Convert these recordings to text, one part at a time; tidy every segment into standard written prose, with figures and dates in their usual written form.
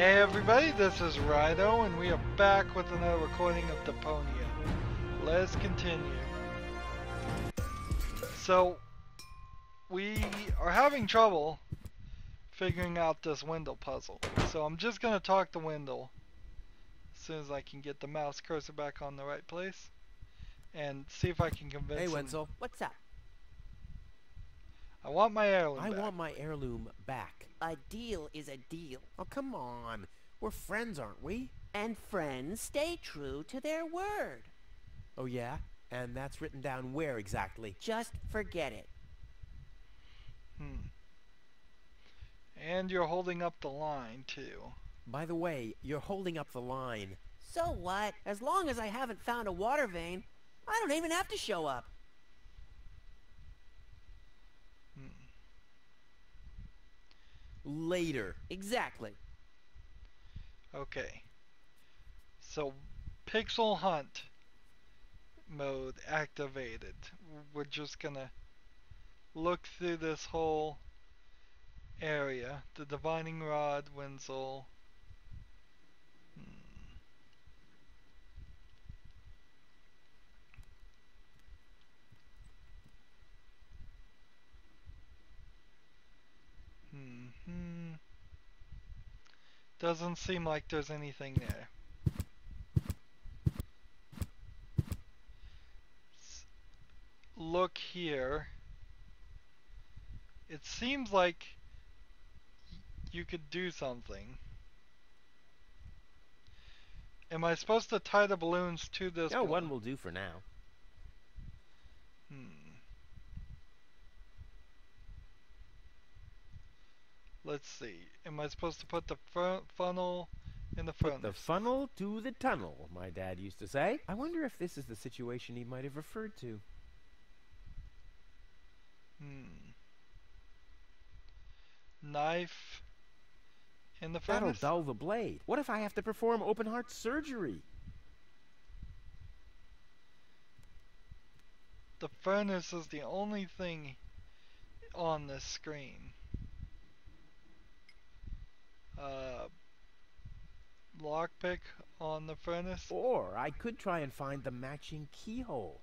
Hey everybody, this is Rydo, and we are back with another recording of Deponia. Let's continue. So, we are having trouble figuring out this window puzzle. So I'm just going to talk to Wendell as soon as I can get the mouse cursor back on the right place. And see if I can convince him. Hey Wenzel, what's up? I want my heirloom I back. want my heirloom back. A deal is a deal. Oh, come on. We're friends, aren't we? And friends stay true to their word. Oh, yeah? And that's written down where exactly? Just forget it. And you're holding up the line, too. By the way, you're holding up the line. So what? As long as I haven't found a water vein, I don't even have to show up. Later. Exactly. Okay. So, pixel hunt mode activated. We're just gonna look through this whole area. The divining rod, Wenzel. Doesn't seem like there's anything there. Look here. It seems like you could do something. Am I supposed to tie the balloons to this? No, one will do for now. Let's see. Am I supposed to put the funnel in the front? Put the funnel to the tunnel, my dad used to say. I wonder if this is the situation he might have referred to. Knife in the furnace? That'll dull the blade. What if I have to perform open heart surgery? The furnace is the only thing on this screen. Lockpick on the furnace? Or I could try and find the matching keyhole.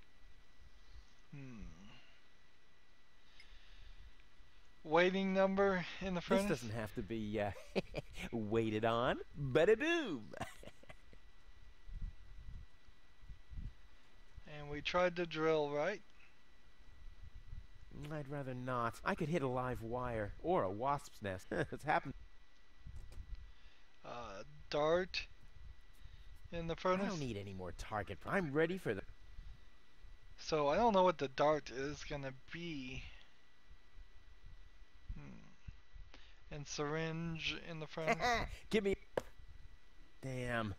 Waiting number in the furnace? This doesn't have to be waited on. Bada boom! And we tried to drill, right? I'd rather not. I could hit a live wire or a wasp's nest. It's happened. Dart in the furnace? I don't need any more target. I'm ready for the... So I don't know what the dart is gonna be. And syringe in the furnace? Give me... Damn.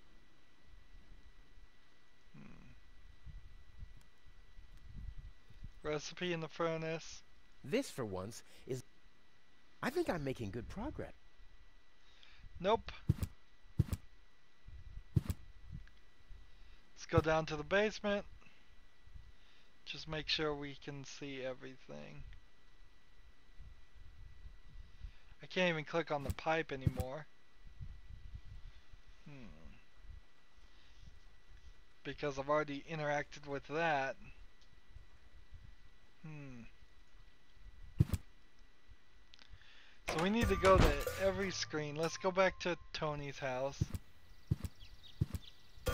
Recipe in the furnace. This, for once, is... I think I'm making good progress. Nope. Let's go down to the basement. Just make sure we can see everything. I can't even click on the pipe anymore. Because I've already interacted with that. So we need to go to every screen. Let's go back to Tony's house.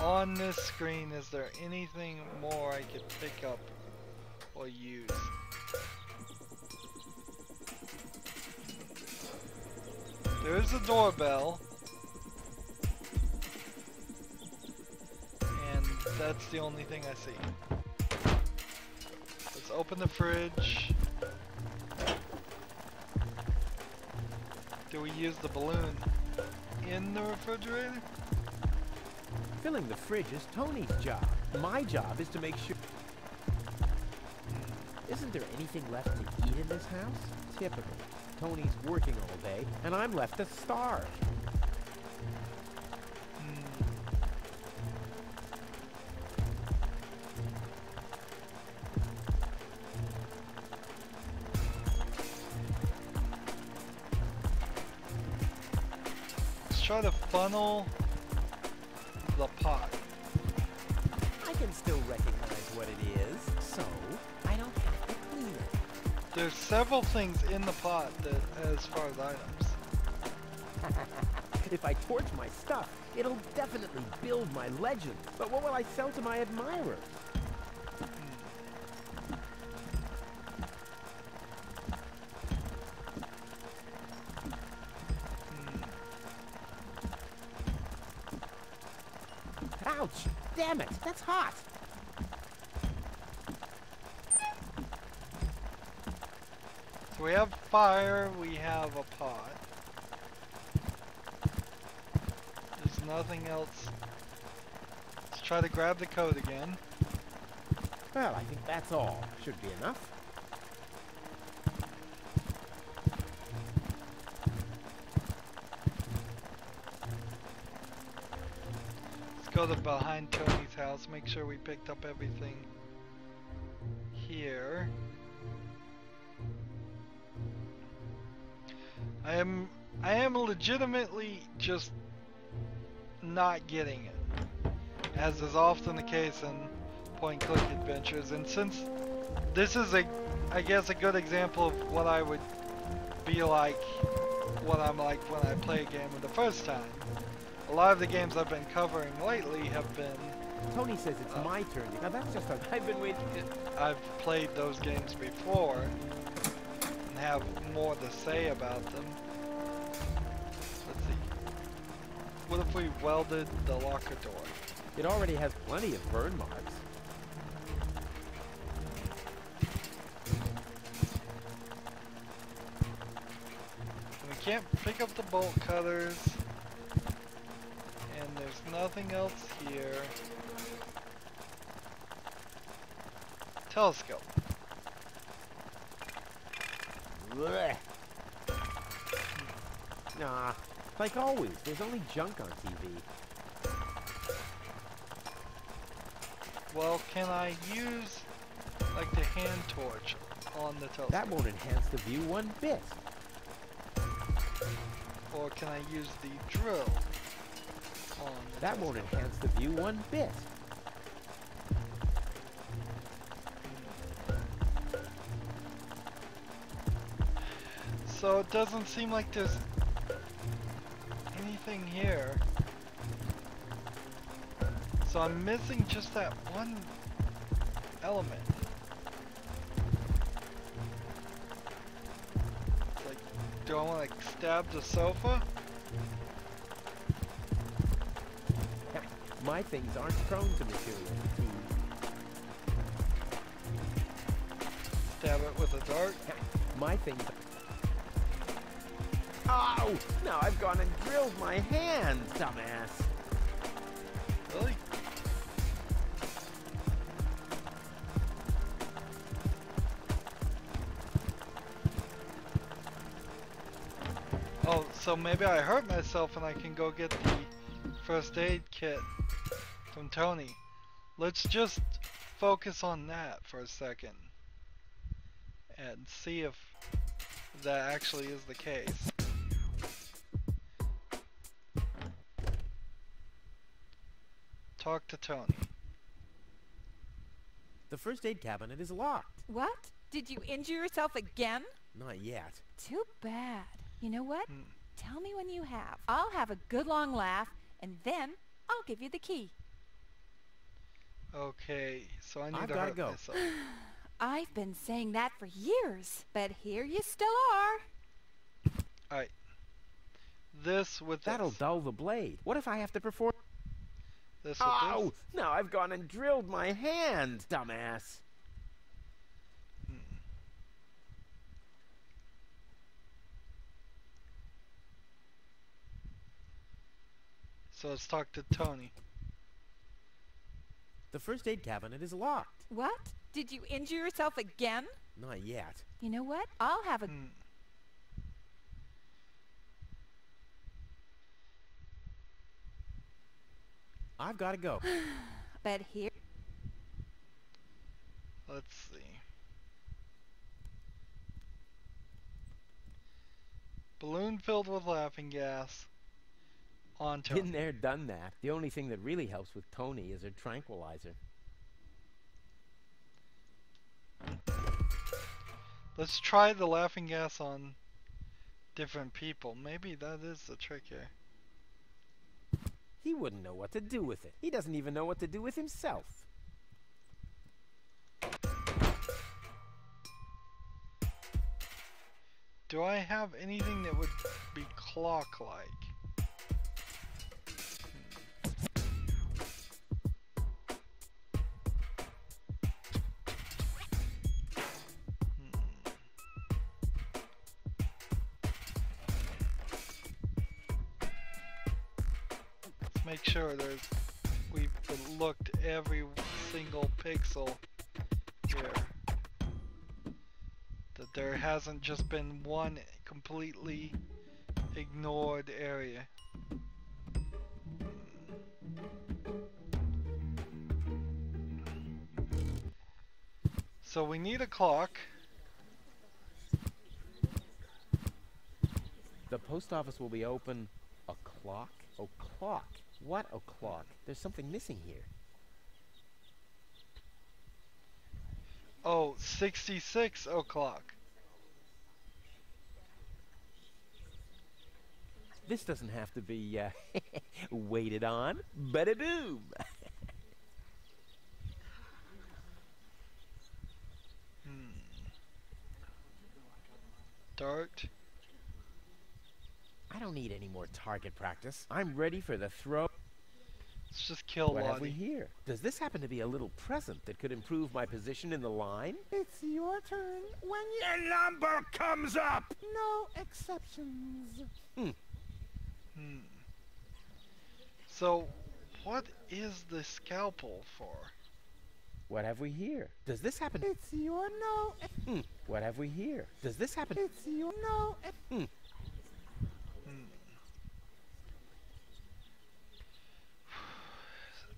On this screen, is there anything more I could pick up or use? There is a doorbell. And that's the only thing I see. Let's open the fridge. Do we use the balloon in the refrigerator? Filling the fridge is Tony's job. My job is to make sure... Isn't there anything left to eat in this house? Typical. Tony's working all day, and I'm left to starve. try to funnel the pot. I can still recognize what it is, so I don't have to clean it. There's several things in the pot that, as far as items. If I torch my stuff, it'll definitely build my legend. But what will I sell to my admirers? Ouch! Damn it! That's hot! So we have fire, we have a pot. There's nothing else. Let's try to grab the code again. Well, I think that's all. Should be enough. Let's go to behind Tony's house, make sure we picked up everything here. I am legitimately just not getting it, as is often the case in point-click adventures. And since this is I guess a good example of what I would be like, what I'm like when I play a game for the first time. A lot of the games I've been covering lately have been. Tony says it's my turn. Now that's just a... I've been waiting. I've played those games before and have more to say about them. Let's see. What if we welded the locker door? It already has plenty of burn marks. We can't pick up the bolt cutters. And there's nothing else here. Telescope. Blech. Nah, like always, there's only junk on TV. Well, can I use like the hand torch on the telescope? That won't enhance the view one bit. Or can I use the drill on the That won't telescope? enhance the view one bit. So it doesn't seem like there's anything here. So I'm missing just that one element. Like, do I want to stab the sofa? My things aren't prone to material fatigue. Stab it with a dart? My things... Oh! Now I've gone and drilled my hand, dumbass! Really? Oh, so maybe I hurt myself and I can go get the first aid kit from Tony. Let's just focus on that for a second and see if that actually is the case. Talk to Tony. The first aid cabinet is locked. What? Did you injure yourself again? Not yet. Too bad. You know what? Tell me when you have. I'll have a good long laugh, and then I'll give you the key. Okay, so I need I've to gotta hurt go. myself. I've been saying that for years, but here you still are. Alright. This with That'll this. dull the blade. What if I have to perform... This with Oh! this. Now I've gone and drilled my hand, dumbass! So let's talk to Tony. The first aid cabinet is locked. What? Did you injure yourself again? Not yet. You know what? I'll have a... I've gotta go. But here... Let's see. Balloon filled with laughing gas. onto Been him. there, done that. The only thing that really helps with Tony is a tranquilizer. Let's try the laughing gas on different people. Maybe that is the trick here. He wouldn't know what to do with it. He doesn't even know what to do with himself. Do I have anything that would be clock-like? Let's make sure we've looked every single pixel here. That there hasn't just been one completely ignored area. So we need a clock. The post office will be open. O'clock? O'clock? What o'clock? There's something missing here. Oh, 66 o'clock. This doesn't have to be, waited on. Bada-boom! Dart. I don't need any more target practice. I'm ready for the throw. Let's just kill What have we Lottie. here? Does this happen to be a little present that could improve my position in the line? It's your turn when Your number comes up! no exceptions. So, what is the scalpel for? What have we here? Does this happen? It's your no. What have we here? Does this happen? It's your no.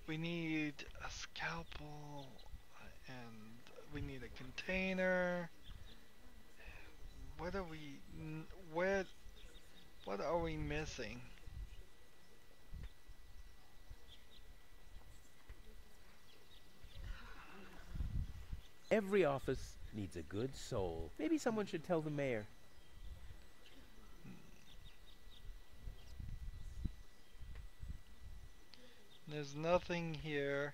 We need a scalpel, and we need a container. What are we? What are we missing? Every office needs a good soul. Maybe someone should tell the mayor. There's nothing here.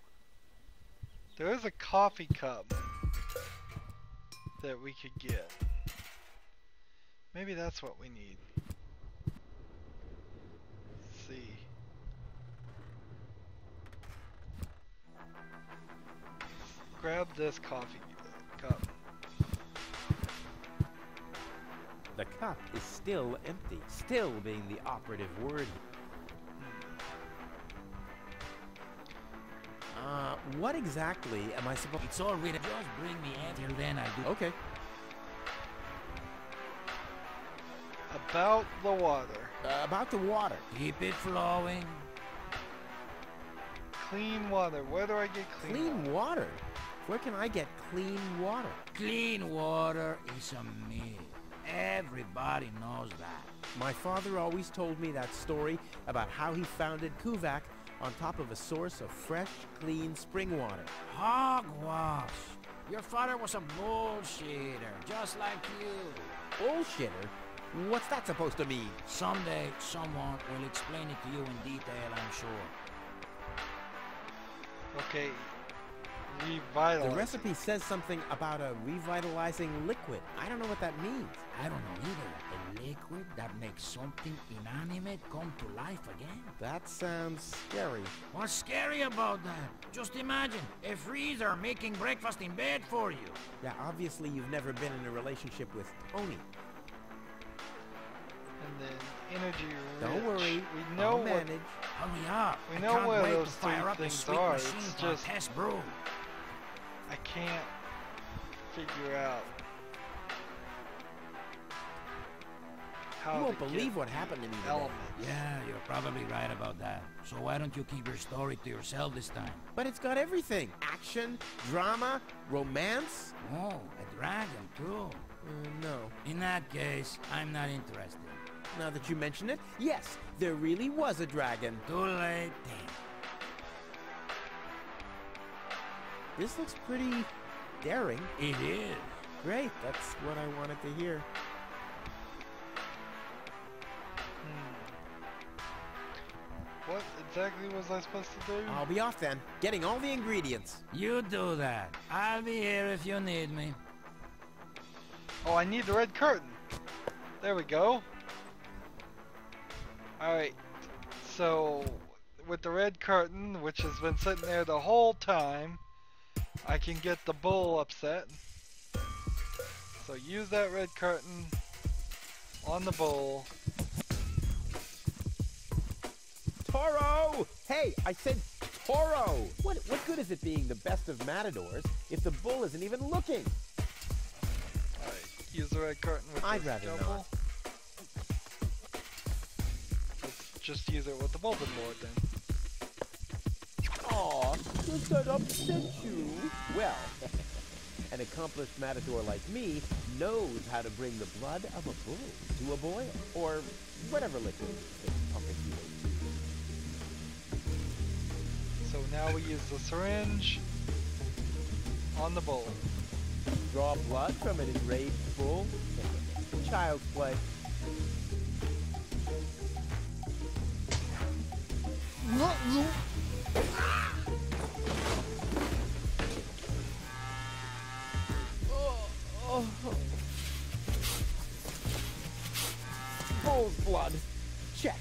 There is a coffee cup that we could get. Maybe that's what we need. Let's see. Grab this coffee cup. The cup is still empty, still being the operative word. What exactly am I supposed to... It's all written. Just bring me in. Till then, I'll do. Okay. About the water. About the water. Keep it flowing. Clean water. Where do I get Clean water? Where can I get clean water? Clean water is a myth. Everybody knows that. My father always told me that story about how he founded Kuvak on top of a source of fresh, clean spring water. Hogwash. Your father was a bullshitter, just like you. Bullshitter? What's that supposed to mean? Someday, someone will explain it to you in detail, I'm sure. Okay. Revitalize. The recipe says something about a revitalizing liquid. I don't know what that means. I don't know either. A liquid that makes something inanimate come to life again. That sounds scary. What's scary about that? Just imagine a freezer making breakfast in bed for you. Yeah, obviously you've never been in a relationship with Tony. And then energy rich. Don't worry, We know I'll what. manage. Hurry up. We I know can't where wait those to fire three up the things sweet are. machine It's for just- a test brew. I can't figure out how You won't to believe get what happened to me today. elements. Yeah, you're probably right about that. So why don't you keep your story to yourself this time? But it's got everything. Action, drama, romance. Oh, a dragon too. No. In that case, I'm not interested. now that you mention it. Yes, there really was a dragon. Too late. This looks pretty daring. It is. Great, that's what I wanted to hear. What exactly was I supposed to do? I'll be off then, getting all the ingredients. You do that. I'll be here if you need me. Oh, I need the red curtain. There we go. Alright, so with the red curtain, which has been sitting there the whole time, I can get the bull upset. So use that red curtain on the bull. Toro! Hey, I said Toro! What good is it being the best of matadors if the bull isn't even looking? Alright, use the red curtain with I'd the rather scalpel. not. Let's just use it with the bulletin board then. Aw, does that upset you? Well, an accomplished matador like me knows how to bring the blood of a bull to a boil, or whatever liquid is pumping you. So now we use the syringe on the bull. Draw blood from an enraged bull? Child's play. Bull's blood. Check.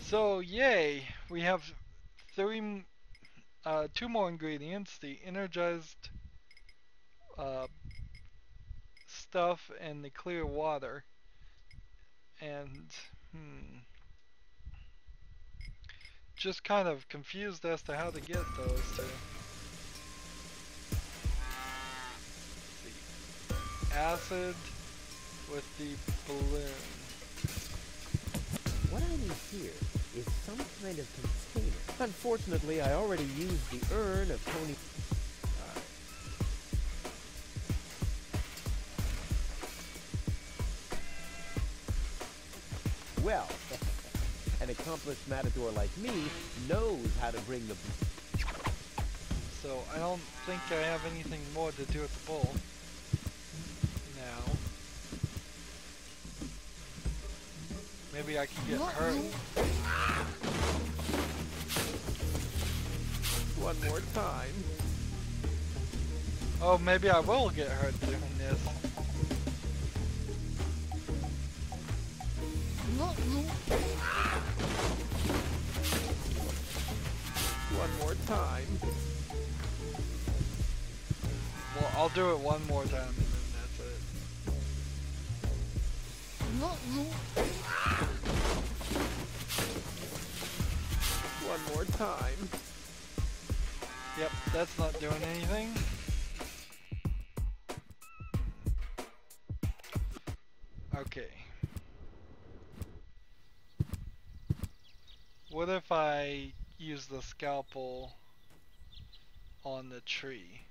So yay, we have two more ingredients: the energized stuff and the clear water. And just kind of confused as to how to get those two. The acid with the balloon. What I need here is some kind of container. Unfortunately, I already used the urn of Tony. Well, an accomplished matador like me knows how to bring the... So I don't think I have anything more to do with the bull now. Maybe I can get hurt. One more time. Oh, maybe I will get hurt doing this. One more time. Well, I'll do it one more time and then that's it. One more time. Yep, that's not doing anything. Okay. What if I use the scalpel on the tree?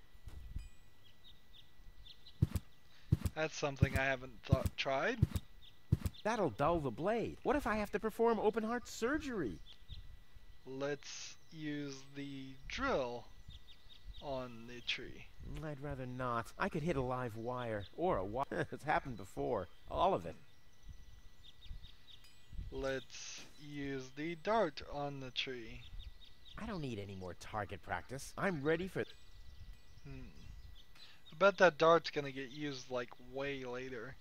That's something I haven't tried. That'll dull the blade. What if I have to perform open heart surgery? Let's use the drill on the tree. I'd rather not. I could hit a live wire. Or a wire. It's happened before. All of it. Let's use the dart on the tree. I don't need any more target practice. I'm ready for... I bet that dart's gonna get used like way later.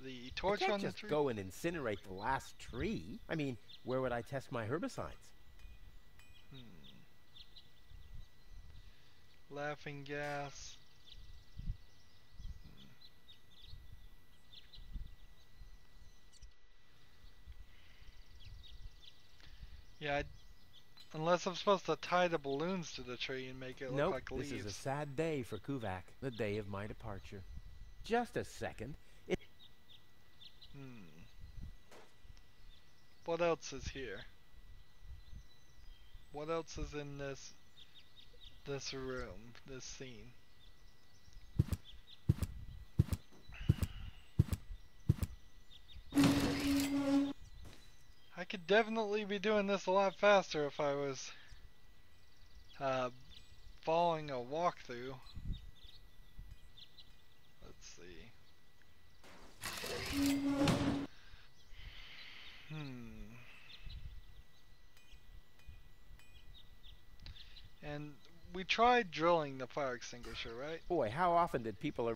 The torch I can't on the just tree? go and incinerate the last tree. I mean, where would I test my herbicides? Laughing gas. Yeah, unless I'm supposed to tie the balloons to the tree and make it look like leaves. This is a sad day for Kuvak, the day of my departure. Just a second. What else is here? What else is in this room, this scene? could definitely be doing this a lot faster if I was following a walkthrough. Let's see. And we tried drilling the fire extinguisher, right? Boy, how often did people...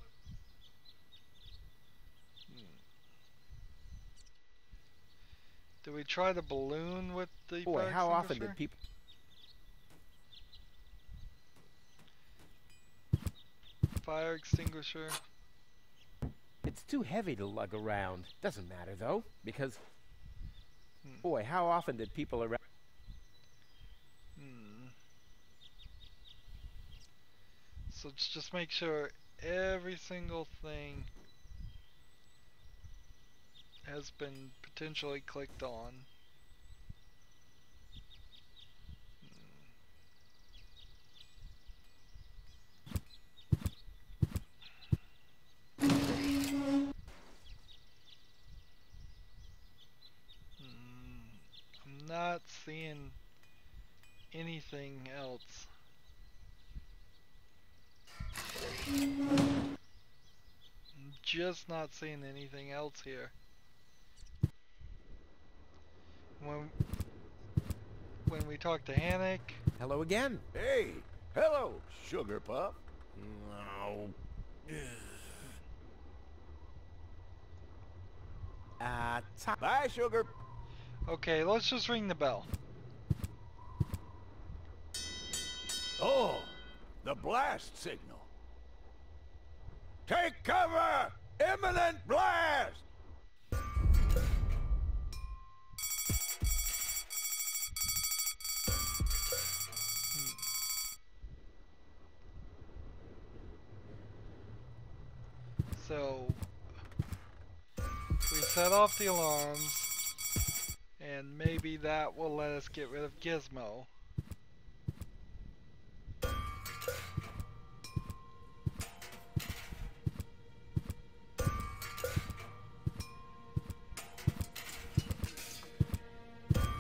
Did we try the balloon with the Boy, fire how often extinguisher? did people... Fire extinguisher. It's too heavy to lug around. Doesn't matter, though, because... Boy, how often did people around... So let's just make sure every single thing has been potentially clicked on. I'm not seeing anything else. I'm just not seeing anything else here. When we talk to Hannick. Hello again. Hey, hello, Sugar Puff. No. Bye, Sugar. Okay, let's just ring the bell. Oh, the blast signal. Take cover! Imminent blast! So we set off the alarms, and maybe that will let us get rid of Gizmo.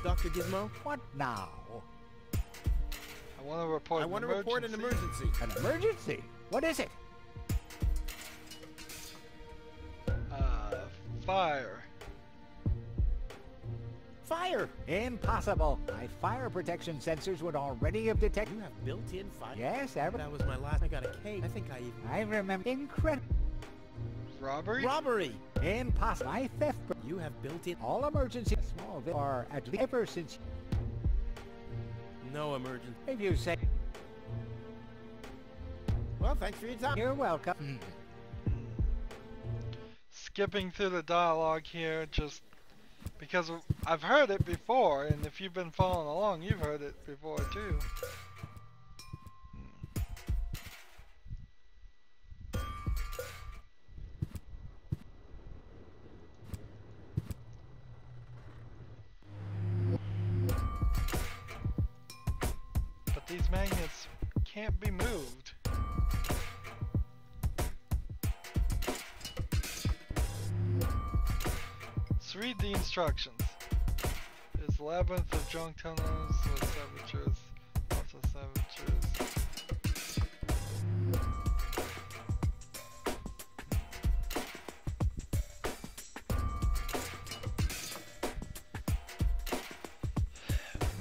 Dr. Gizmo? What now? I want to report I want to report an emergency. An emergency? What is it? Fire. Fire! Impossible. My fire protection sensors would already have detected. You have built-in fire? Yes, that was my last... I got a cake. I think I even... I remember. Incredible. Robbery? Robbery! Impossible. My theft. You have built-in... All emergency small are at least ever since. No emergency. If you say. Well, thanks for your time. You're welcome. Skipping through the dialogue here just because I've heard it before, and if you've been following along, you've heard it before too. But these magnets can't be moved. Let's read the instructions. It's labyrinth of junk tunnels with saboteurs, lots of saboteurs.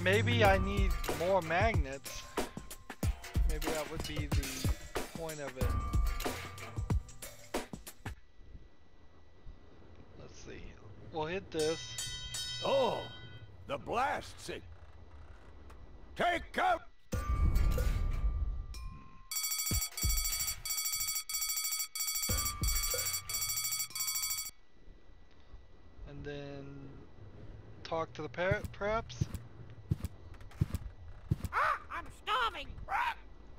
Maybe I need more magnets. Maybe that would be the point of it. Let's see. We'll hit this. Oh, the blast signal. Take cover! And then talk to the parrot, perhaps? I'm starving!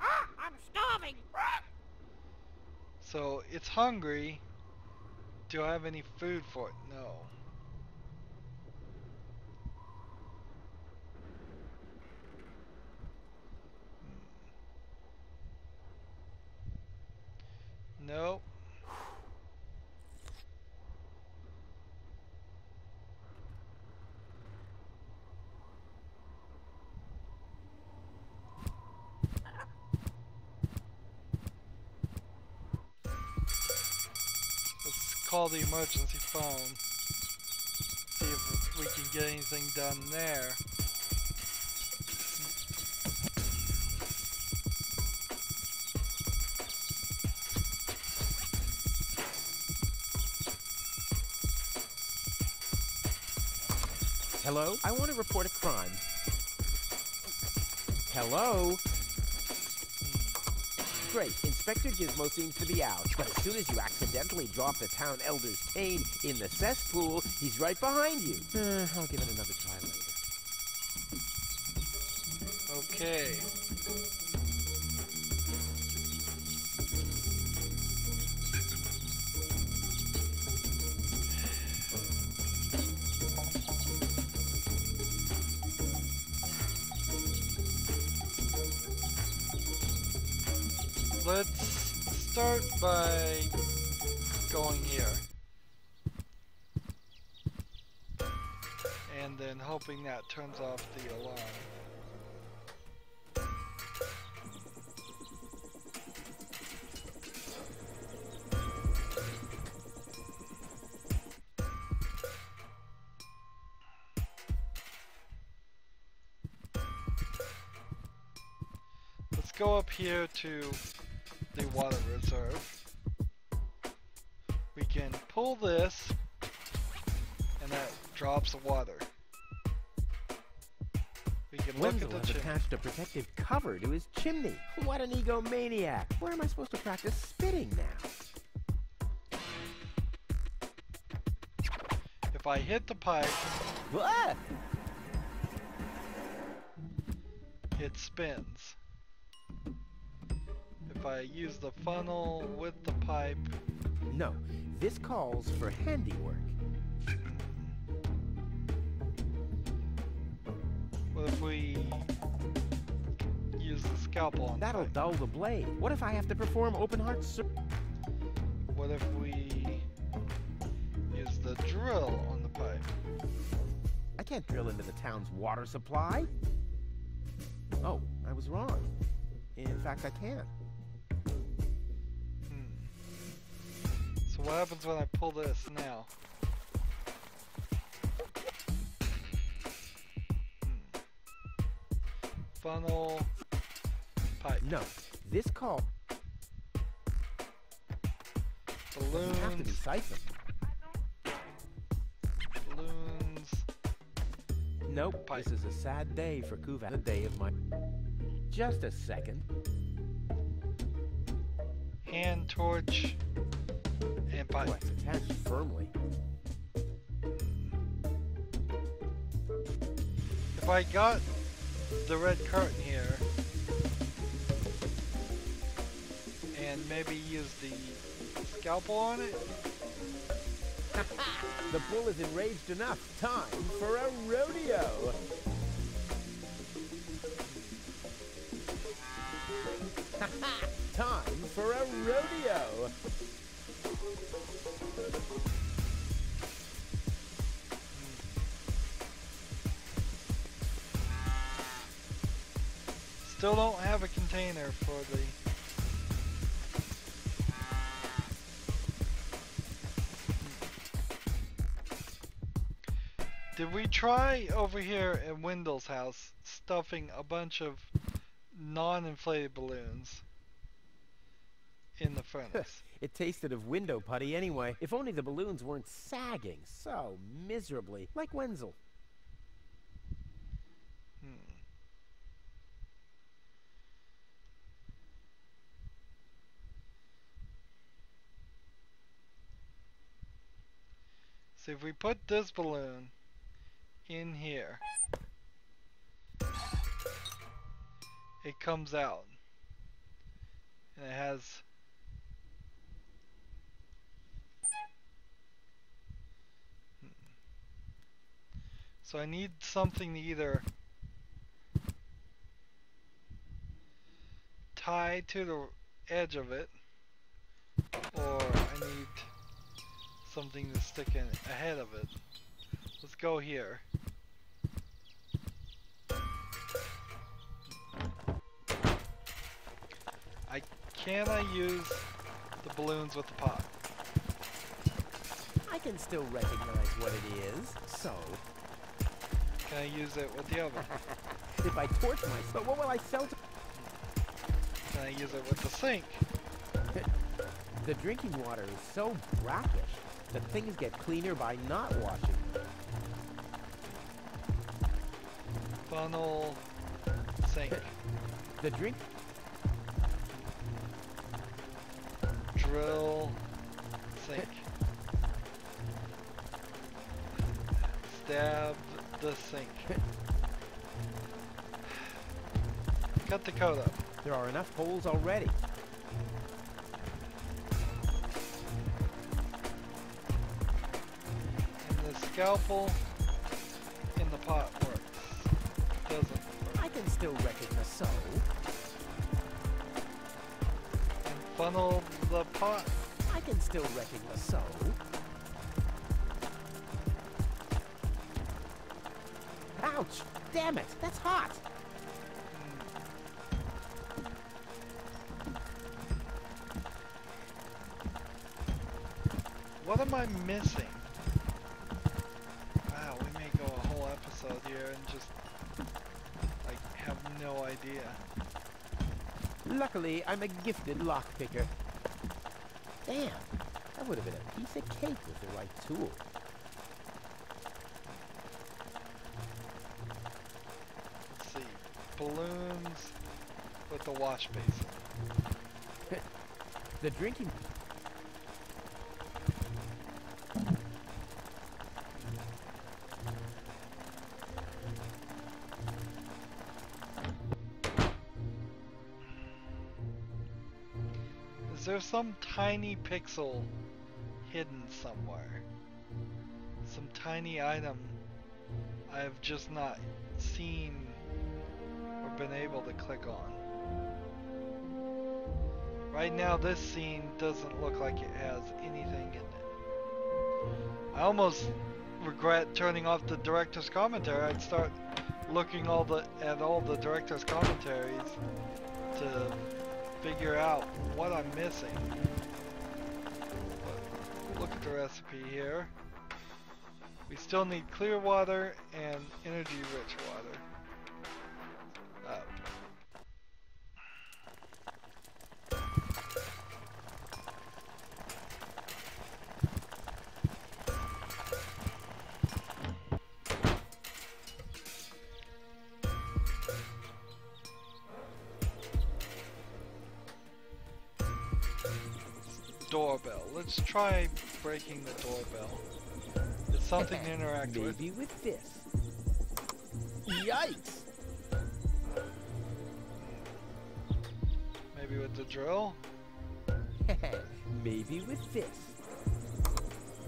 I'm starving! So it's hungry. Do I have any food for it? No. No. call the emergency phone. See if we can get anything done there. Hello? I want to report a crime. Hello? Great. Inspector Gizmo seems to be out, but as soon as you accidentally drop the town elder's cane in the cesspool, he's right behind you. I'll give it another try later. Okay. Let's start by going here. And then hoping that turns off the alarm. Let's go up here to the water reserve. We can pull this, and that drops the water. We can look at the has chimney. attached a protective cover to his chimney. What an egomaniac. Where am I supposed to practice spitting now? If I hit the pipe, Ah! it spins. If I use the funnel with the pipe, No, this calls for handiwork. what if we use the scalpel on the That'll pipe? dull the blade. What if I have to perform open heart surgery? What if we use the drill on the pipe? I can't drill into the town's water supply. Oh, I was wrong. In fact, I can. So what happens when I pull this now? Funnel, pipe, No, this call doesn't have to be balloons, siphoned. balloons, Nope, pipe. this is a sad day for Kuva. The day of my... Just a second. hand torch, and pipe. Oh, it's attached firmly. If I got the red curtain here, and maybe use the scalpel on it, The bull is enraged enough. Time for a rodeo. Time for a rodeo. still don't have a container for the... Did we try over here at Wendell's house stuffing a bunch of non-inflated balloons in the furnace? It tasted of window putty anyway. If only the balloons weren't sagging so miserably, like Wenzel. So if we put this balloon in here, it comes out, and it has so I need something to either tie to the edge of it, or I need something to stick in ahead of it. Let's go here. Can I use the balloons with the pot? can still recognize what it is. So, Can I use it with the oven? if I torch myself, what will I sell to? Can I use it with the sink? The drinking water is so brackish that things get cleaner by not washing. Funnel, sink, The drink... drill, sink. Stab the sink. Cut the code up. There are enough holes already. And the scalpel in the pot works. Doesn't work. I can still recognize. So, And funnel the pot. I can still recognize. So, ouch! Damn it! That's hot! What am I missing? Wow, we may go a whole episode here and just, like, have no idea. Luckily, I'm a gifted lockpicker. Damn! That would have been a piece of cake with the right tool. Let's see. Balloons with the wash basin. The drinking... Is there some tiny pixel hidden somewhere? Some tiny item I've just not seen or been able to click on. Right now this scene doesn't look like it has anything in it. I almost regret turning off the director's commentary. I'd start looking at all the director's commentaries to figure out what I'm missing. But look at the recipe here. We still need clear water and energy rich water. Doorbell. Let's try breaking the doorbell. It's something to interact with. Maybe with this. Yikes! Maybe with the drill? Maybe with this.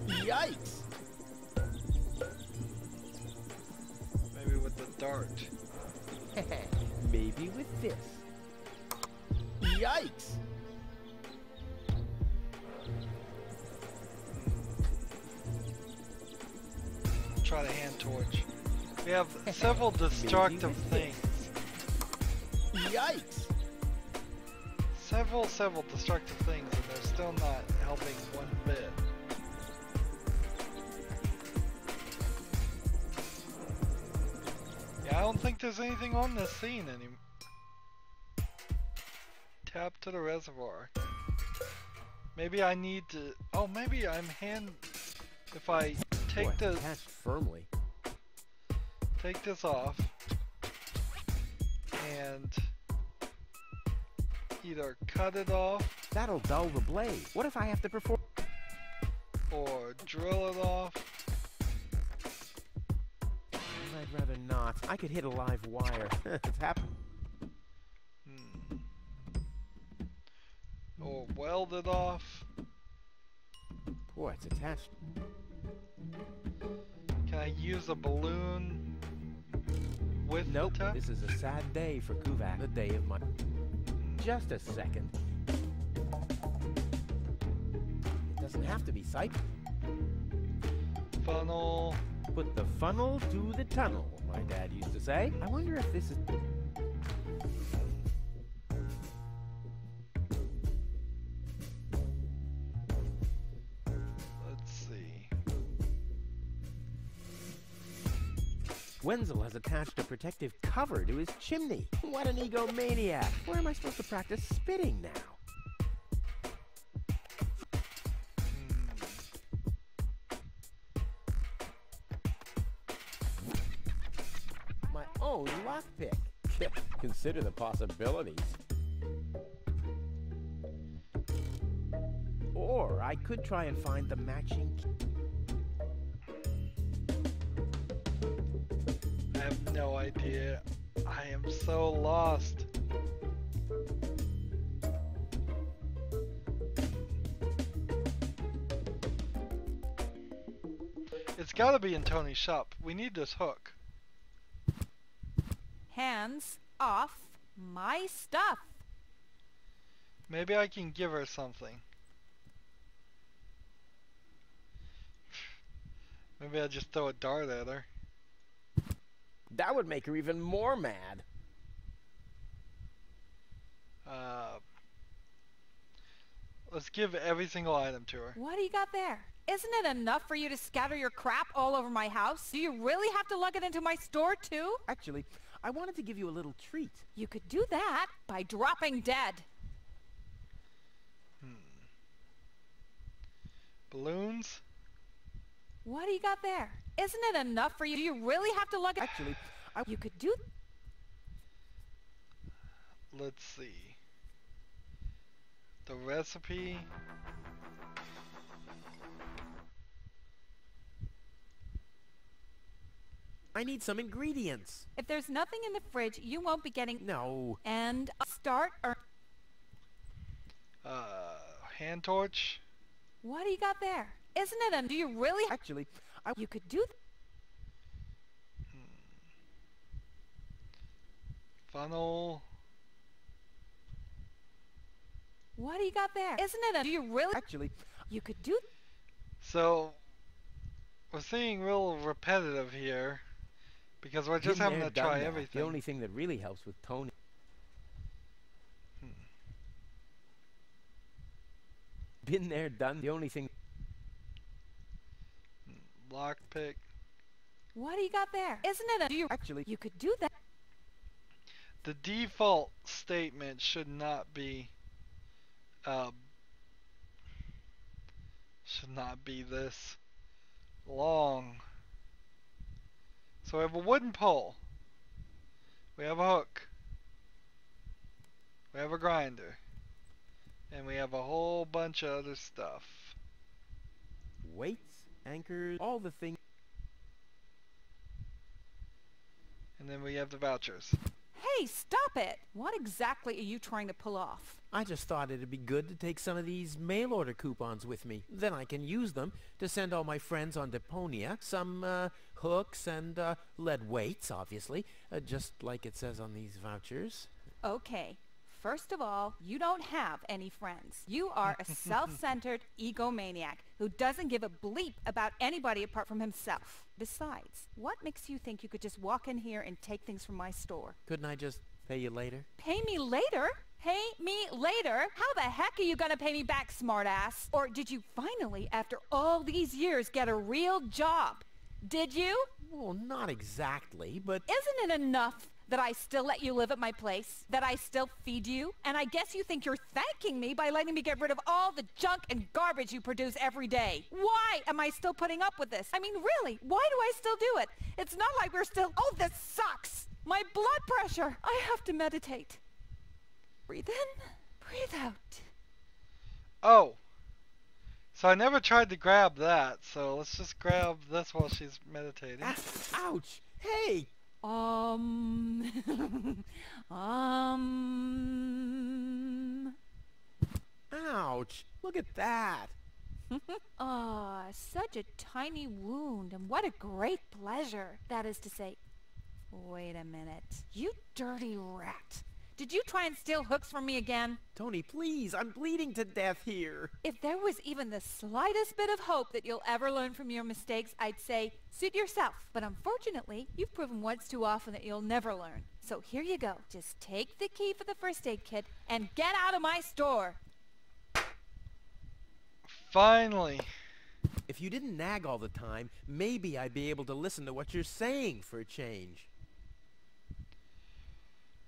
Yikes! Maybe with the dart. Maybe with this. Yikes! Try the hand torch. We have several destructive things. Yikes! Several destructive things, and they're still not helping one bit. Yeah, I don't think there's anything on this scene anymore. Tap to the reservoir. Maybe I need to... Oh, maybe I'm if I take Boy, the... attached firmly. Take this off. And... either cut it off... That'll dull the blade. What if I have to perform... or drill it off. I'd rather not. I could hit a live wire. It's happened. Or weld it off. Boy, it's attached. Can I use a balloon with Nope, the tap? this is a sad day for Kuvak. The day of my... Just a second. It doesn't have to be sight. Funnel. Put the funnel to the tunnel, my dad used to say. I wonder if this is... Let's see. Wenzel has attached a protective cover to his chimney. What an egomaniac. Where am I supposed to practice spitting now? My own lockpick. Consider the possibilities. Or I could try and find the matching key. I have no idea. I am so lost. It's gotta be in Tony's shop. We need this hook. Hands off my stuff. Maybe I can give her something. Maybe I'll just throw a dart at her. That would make her even more mad. Let's give every single item to her. What do you got there? Isn't it enough for you to scatter your crap all over my house? Do you really have to lug it into my store too? Actually, I wanted to give you a little treat. You could do that by dropping dead. Balloons? What do you got there? Isn't it enough for you? Do you really have to lug it? Actually, you could do... Let's see. The recipe. I need some ingredients. If there's nothing in the fridge, you won't be getting... No. And start or... Hand torch? What do you got there? Isn't it a... Do you really... Actually, You could do... Funnel. What do you got there? Isn't it a... Do you really... Actually, You could do... So, we're seeing real repetitive here. Because we're just been having there, to done try that. everything. The only thing that really helps with Tony. Been there, done. The only thing... Lockpick. What do you got there? Isn't it a... Do you... Actually, You could do that. The default statement should not be this long. So we have a wooden pole. We have a hook. We have a grinder. And we have a whole bunch of other stuff. weights, anchors, all the things. And then we have the vouchers. Hey, stop it! What exactly are you trying to pull off? I just thought it'd be good to take some of these mail order coupons with me. Then I can use them to send all my friends on Deponia some hooks and lead weights, obviously, just like it says on these vouchers. Okay. First of all, you don't have any friends. You are a self-centered egomaniac who doesn't give a bleep about anybody apart from himself. Besides, what makes you think you could just walk in here and take things from my store? Couldn't I just pay you later? Pay me later? Pay me later? How the heck are you gonna pay me back, smartass? Or did you finally, after all these years, get a real job? Did you? Well, not exactly, but... Isn't it enough that I still let you live at my place? That I still feed you? And I guess you think you're thanking me by letting me get rid of all the junk and garbage you produce every day. Why am I still putting up with this? I mean, really, why do I still do it? It's not like we're still... Oh, this sucks! My blood pressure! I have to meditate. Breathe in, breathe out. Oh! So I never tried to grab that, so let's just grab this while she's meditating. Ouch! Hey! Ouch! Look at that! Ah, such a tiny wound, and what a great pleasure. That is to say, wait a minute. You dirty rat. Did you try and steal hooks from me again? Tony, please, I'm bleeding to death here. If there was even the slightest bit of hope that you'll ever learn from your mistakes, I'd say, suit yourself. But unfortunately, you've proven once too often that you'll never learn. So here you go. Just take the key for the first aid kit and get out of my store. Finally. If you didn't nag all the time, maybe I'd be able to listen to what you're saying for a change.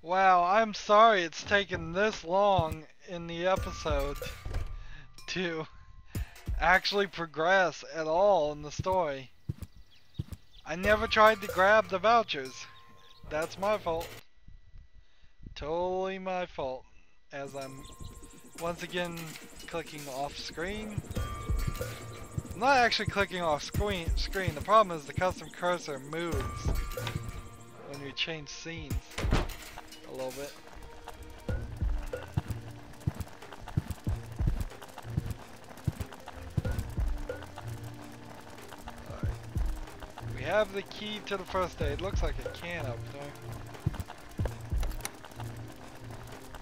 Wow, I'm sorry it's taken this long in the episode to actually progress at all in the story. I never tried to grab the vouchers. That's my fault. Totally my fault. As I'm once again clicking off screen. I'm not actually clicking off screen. The problem is the custom cursor moves when we change scenes a little bit. Alright. We have the key to the first aid. Looks like a can opener.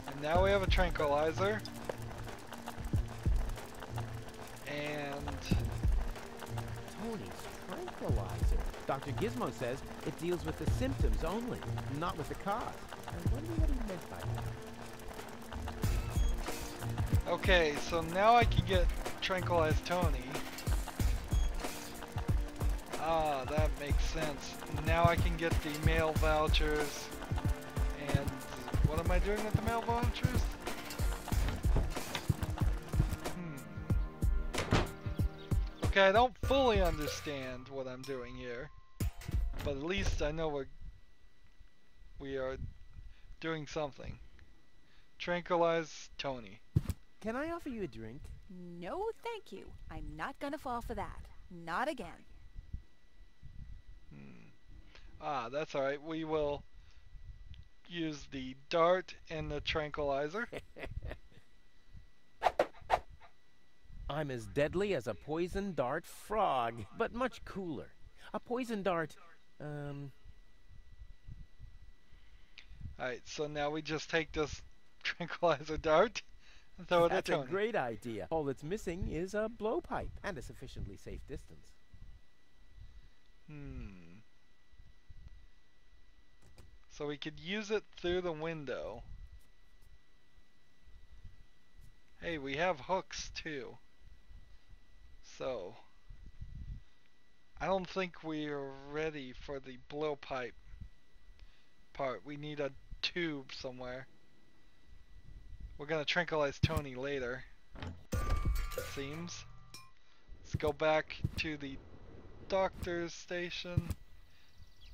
And now we have a tranquilizer. And Tony's tranquilizer. Dr. Gizmo says it deals with the symptoms only, not with the cause. I wonder what he meant by that. okay, so now I can get tranquilized Tony. Ah, that makes sense. Now I can get the mail vouchers. And what am I doing with the mail vouchers? Okay, I don't fully understand what I'm doing here, but at least I know we are doing something. Tranquilize Tony. Can I offer you a drink? No, thank you. I'm not gonna fall for that. Not again. Ah, that's alright. We will use the dart and the tranquilizer. I'm as deadly as a poison dart frog, but much cooler. A poison dart, Alright, so now we just take this tranquilizer dart and throw it at That's Tony. a great idea. All that's missing is a blowpipe and a sufficiently safe distance. So we could use it through the window. Hey, we have hooks too. So I don't think we are ready for the blowpipe part. We need a tube somewhere. We're gonna tranquilize Tony later, it seems. Let's go back to the doctor's station.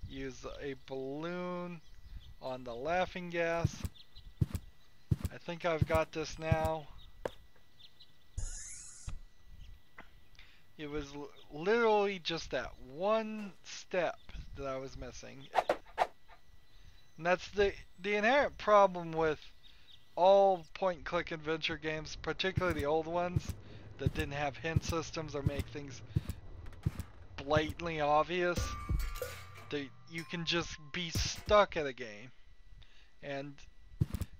Use a balloon on the laughing gas. I think I've got this now. It was literally just that one step that I was missing. And that's the inherent problem with all point-and-click adventure games, particularly the old ones that didn't have hint systems or make things blatantly obvious. That you can just be stuck at a game. And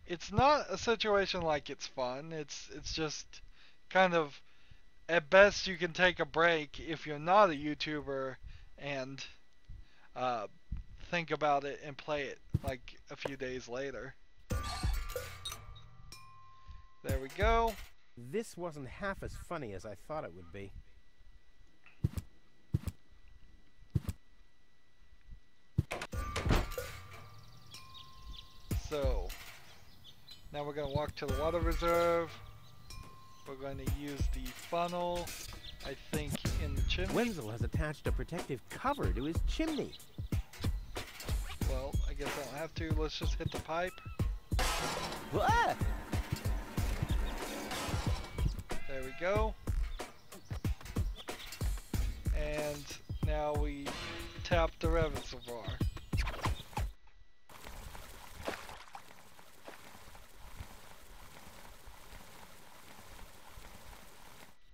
it's not a situation like it's fun. It's just kind of, at best you can take a break if you're not a YouTuber and think about it and play it like a few days later. There we go. This wasn't half as funny as I thought it would be. So, now we're going to walk to the water reserve. We're going to use the funnel, I think, in the chimney. Wenzel has attached a protective cover to his chimney. Well, I guess I don't have to. Let's just hit the pipe. Ah! There we go. And now we tap the reservoir.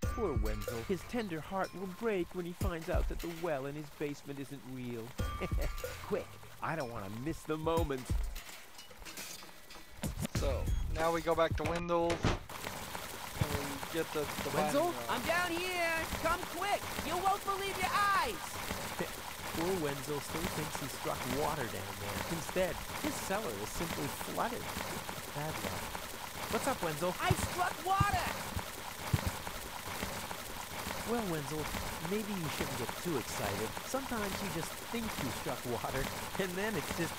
Poor Wenzel. His tender heart will break when he finds out that the well in his basement isn't real. Quick, I don't want to miss the moment. So, now we go back to Wendell's. And we get the Wenzel? I'm down here. Come quick. You won't believe your eyes. Poor Wenzel still thinks he struck water down there. Instead, his cellar is simply flooded. Bad luck. What's up, Wenzel? I struck water. Well, Wenzel, maybe you shouldn't get too excited. Sometimes you just think you struck water, and then it's just...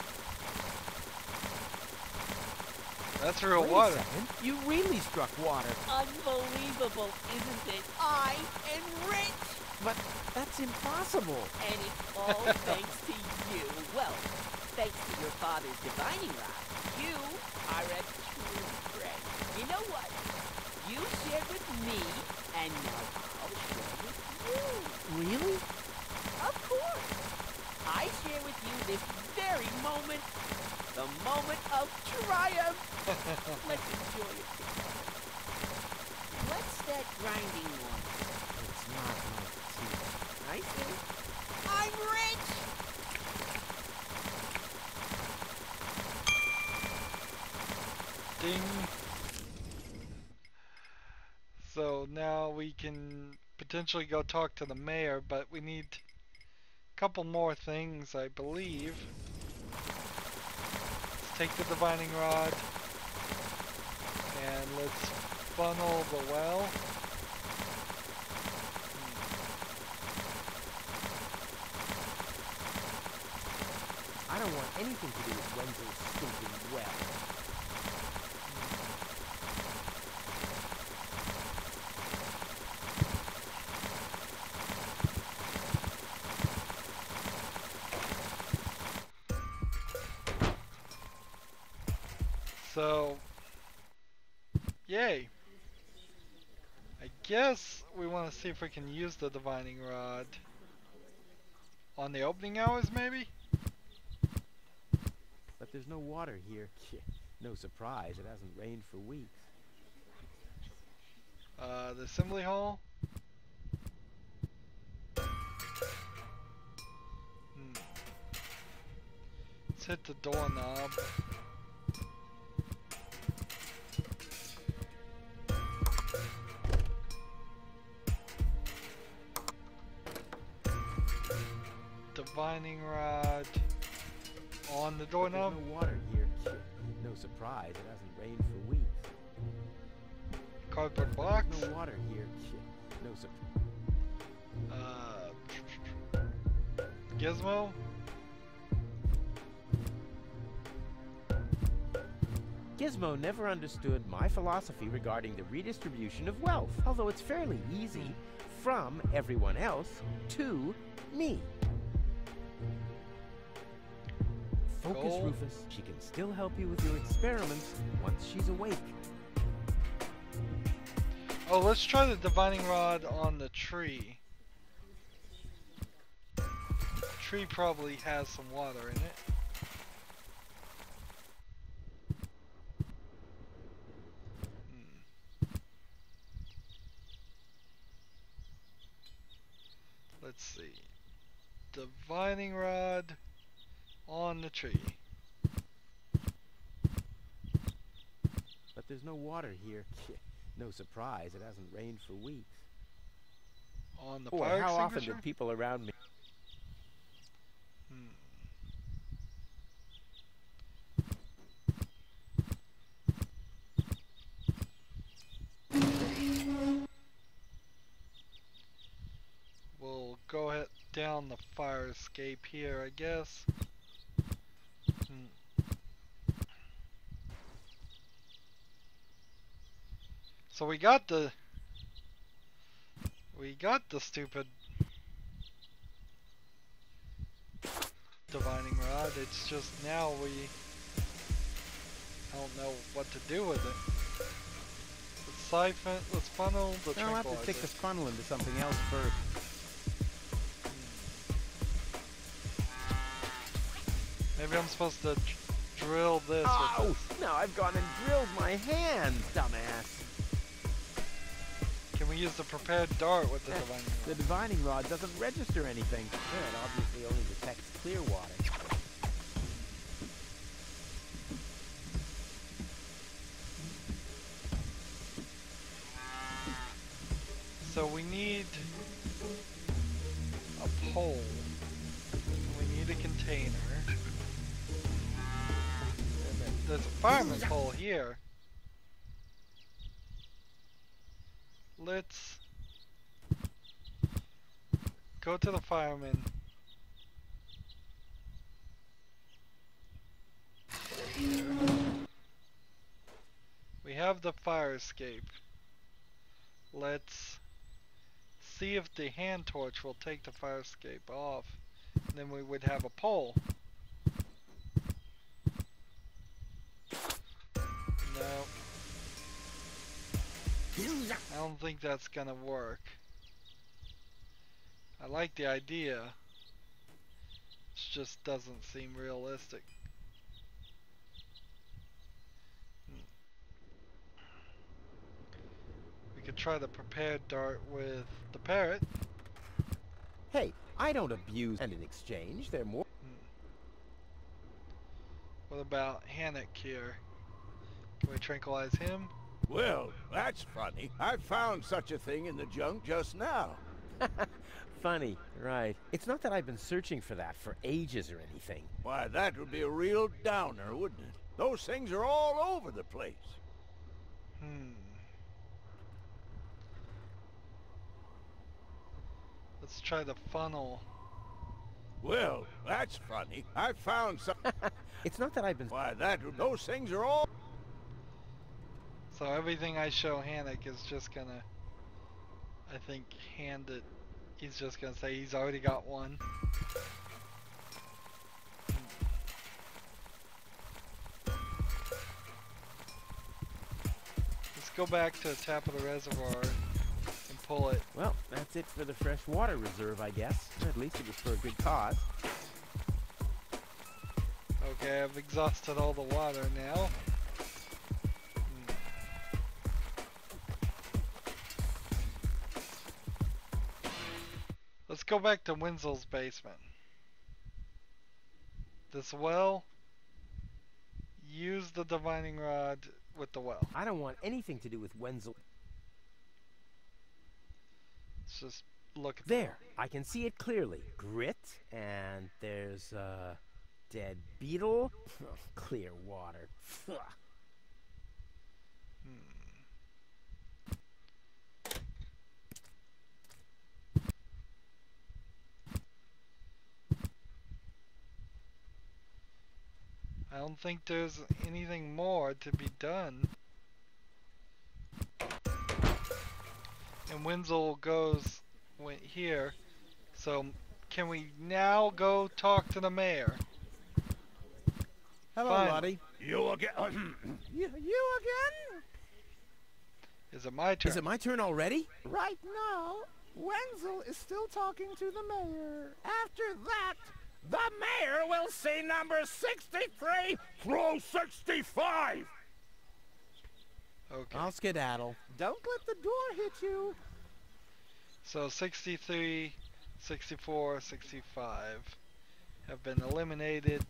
That's real Wait water. a second. You really struck water. Unbelievable, isn't it? I am rich! But that's impossible. And it's all thanks to you. Well, thanks to your father's divining rod. You are a true friend. You know what? You shared with me, and now I'll share with you. Really? Of course. I share with you this very moment. The moment of triumph. Let's enjoy it together. What's that grinding noise? It's not my teeth. I see. I'm rich! Ding. So now we can potentially go talk to the mayor, but we need a couple more things, I believe. Let's take the divining rod and let's funnel the well. I don't want anything to do with Wenzel's stinking well. So, yay. I guess we want to see if we can use the divining rod on the opening hours, maybe? But there's no water here. No surprise, it hasn't rained for weeks. The assembly hall? Let's hit the doorknob. Divining rod on the doorknob. There's no water here. No surprise, it hasn't rained for weeks. Cardboard box. There's no water here. No surprise. Gizmo. Gizmo never understood my philosophy regarding the redistribution of wealth, although it's fairly easy. From everyone else to me. Focus, Goal. Rufus. She can still help you with your experiments once she's awake. Oh, let's try the divining rod on the tree. Tree probably has some water in it. Let's see. Divining rod on the tree. But there's no water here. No surprise, it hasn't rained for weeks. On the Boy, fire how often extinguisher? do people around me... We'll go ahead down the fire escape here, I guess. So we got the stupid divining rod. It's just now we don't know what to do with it. Let's siphon. Let's funnel the I'll have to tranquilizer. stick this funnel into something else first. Maybe I'm supposed to drill this. Oh! With this. Now I've gone and drilled my hand, dumbass. Can we use the prepared dart with the divining rod? The divining rod doesn't register anything. Yeah, it obviously only detects clear water. So we need a pole. We need a container. And then there's a fireman pole here. Let's go to the fireman. We have the fire escape. Let's see if the hand torch will take the fire escape off. And then we would have a pole. No. I don't think that's gonna work. I like the idea. It just doesn't seem realistic. We could try the prepared dart with the parrot. Hey, I don't abuse and in exchange they're more. What about Hannock here? Can we tranquilize him? Well, that's funny. I found such a thing in the junk just now. Funny, right. It's not that I've been searching for that for ages or anything. Why, that would be a real downer, wouldn't it? Those things are all over the place. Let's try the funnel. Well, that's funny. I found some... It's not that I've been... Why, those things are all... So everything I show Hannock is just gonna, I think, hand it. He's just gonna say he's already got one. Let's go back to the tap of the reservoir and pull it. Well, that's it for the fresh water reserve, I guess. At least it was for a good cause. Okay, I've exhausted all the water now. Let's go back to Wenzel's basement. This well, use the divining rod with the well. I don't want anything to do with Wenzel. Let's just look at There, I can see it clearly. Grit, and there's a dead beetle. Clear water. I don't think there's anything more to be done. And Wenzel goes here. So can we now go talk to the mayor? Hello, Fine. Lottie. You again? You again? Is it my turn? Is it my turn already? Right now, Wenzel is still talking to the mayor. After that, the mayor will see number 63 Throw 65! Okay. I'll skedaddle. Don't let the door hit you. So 63, 64, 65 have been eliminated.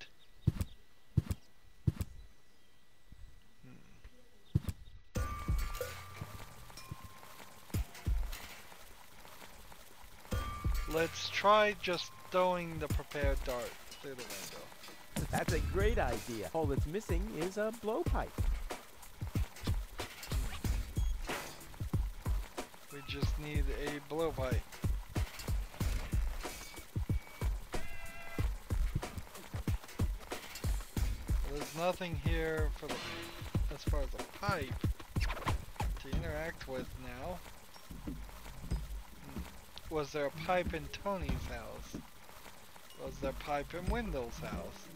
Let's try just throwing the prepared dart through the window. That's a great idea. All that's missing is a blowpipe. We just need a blowpipe. There's nothing here for the, as far as a pipe to interact with now. Was there a pipe in Tony's house? Was there a pipe in Wendell's house?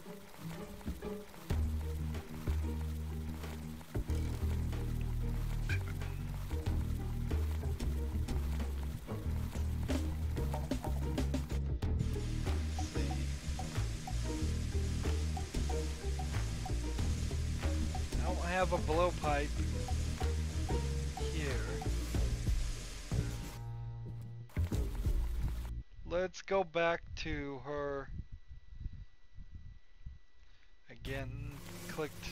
I don't have a blowpipe here. Let's go back to her. Again, clicked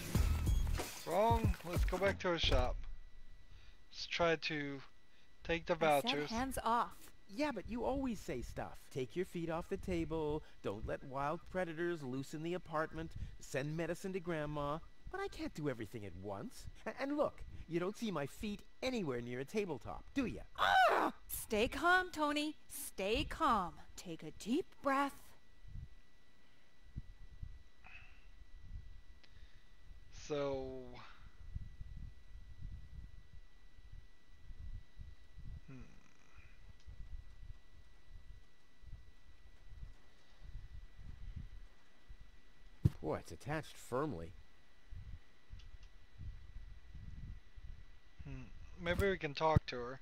wrong. Let's go back to her shop. Let's try to take the vouchers. Hands off. Yeah, but you always say stuff. Take your feet off the table. Don't let wild predators loose in the apartment. Send medicine to Grandma. But I can't do everything at once. And look, you don't see my feet anywhere near a tabletop, do you? Ah! Stay calm, Tony. Stay calm. Take a deep breath. So... Boy, it's attached firmly. Maybe we can talk to her.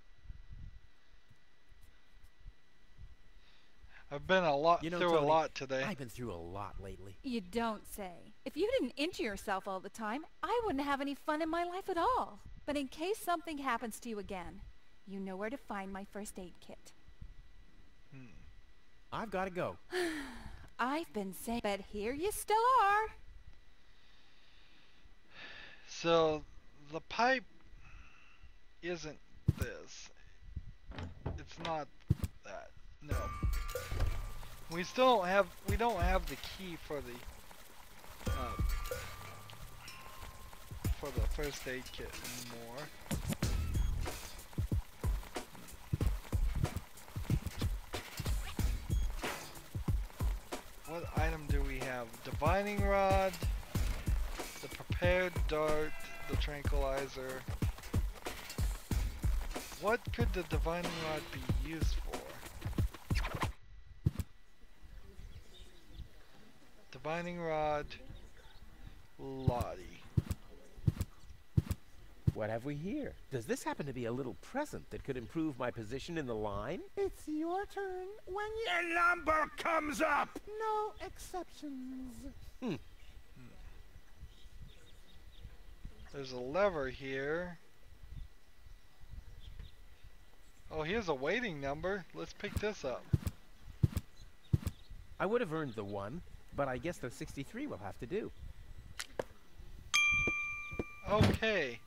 I've been through a lot today. I've been through a lot lately. You don't say. If you didn't injure yourself all the time, I wouldn't have any fun in my life at all. But in case something happens to you again, you know where to find my first aid kit. I've got to go. I've been saying, but here you still are. So, the pipe isn't this. It's not that. No. We still don't have the key for the first aid kit anymore. What item do we have? Divining rod, the prepared dart, the tranquilizer. What could the divining rod be used for? Divining rod, Lottie. What have we here? Does this happen to be a little present that could improve my position in the line? It's your turn when Your number comes up! no exceptions. There's a lever here. Oh, here's a waiting number. Let's pick this up. I would have earned the 1, but I guess the 63 will have to do. Okay.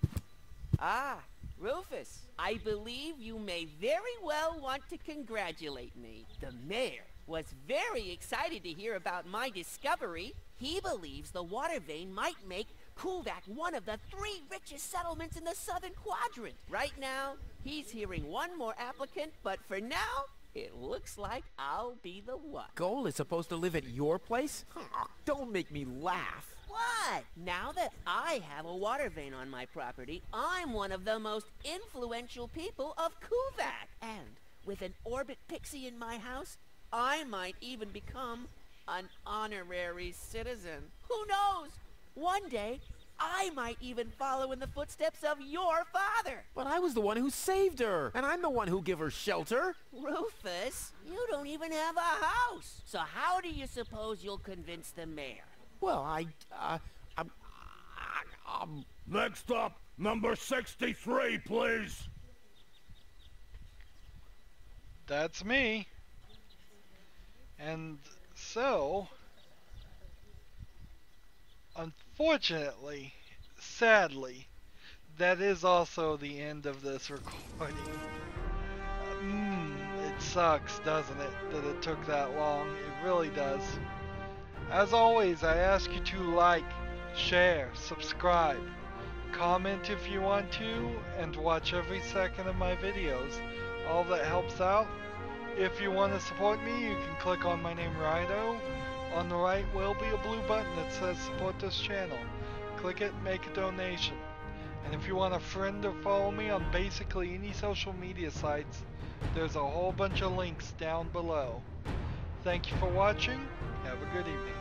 Ah, Rufus, I believe you may very well want to congratulate me. The mayor was very excited to hear about my discovery. He believes the water vein might make Kuvak one of the 3 richest settlements in the southern quadrant. Right now, he's hearing one more applicant, but for now, it looks like I'll be the one. Goal is supposed to live at your place? Oh, don't make me laugh. What? Now that I have a water vein on my property, I'm one of the most influential people of Kuvak. And with an orbit pixie in my house, I might even become an honorary citizen. Who knows? One day, I might even follow in the footsteps of your father. But I was the one who saved her, and I'm the one who gave her shelter. Rufus, you don't even have a house. So how do you suppose you'll convince the mayor? Well, Next up, number 63, please. That's me. And so, unfortunately, sadly, that is also the end of this recording. It sucks, doesn't it, that it took that long? It really does. As always, I ask you to like, share, subscribe, comment if you want to, and watch every second of my videos. All that helps out. If you want to support me, you can click on my name, Rydo. On the right will be a blue button that says support this channel. Click it, make a donation. And if you want to friend or follow me on basically any social media sites, there's a whole bunch of links down below. Thank you for watching. Have a good evening.